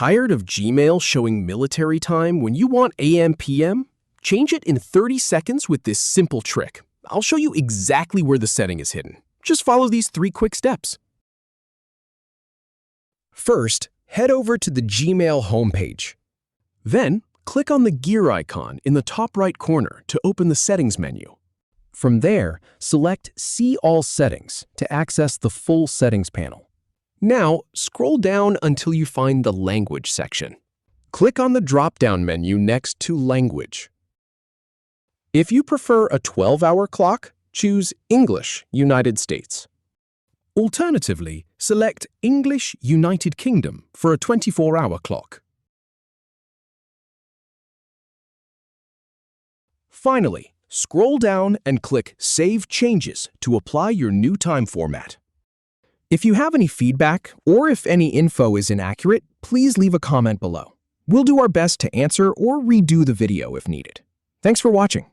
Tired of Gmail showing military time when you want AM/PM? Change it in 30 seconds with this simple trick. I'll show you exactly where the setting is hidden. Just follow these 3 quick steps. First, head over to the Gmail homepage. Then, click on the gear icon in the top right corner to open the Settings menu. From there, select See All Settings to access the full settings panel. Now, scroll down until you find the Language section. Click on the drop-down menu next to Language. If you prefer a 12-hour clock, choose English, United States. Alternatively, select English, United Kingdom for a 24-hour clock. Finally, scroll down and click Save Changes to apply your new time format. If you have any feedback or if any info is inaccurate, please leave a comment below. We'll do our best to answer or redo the video if needed. Thanks for watching.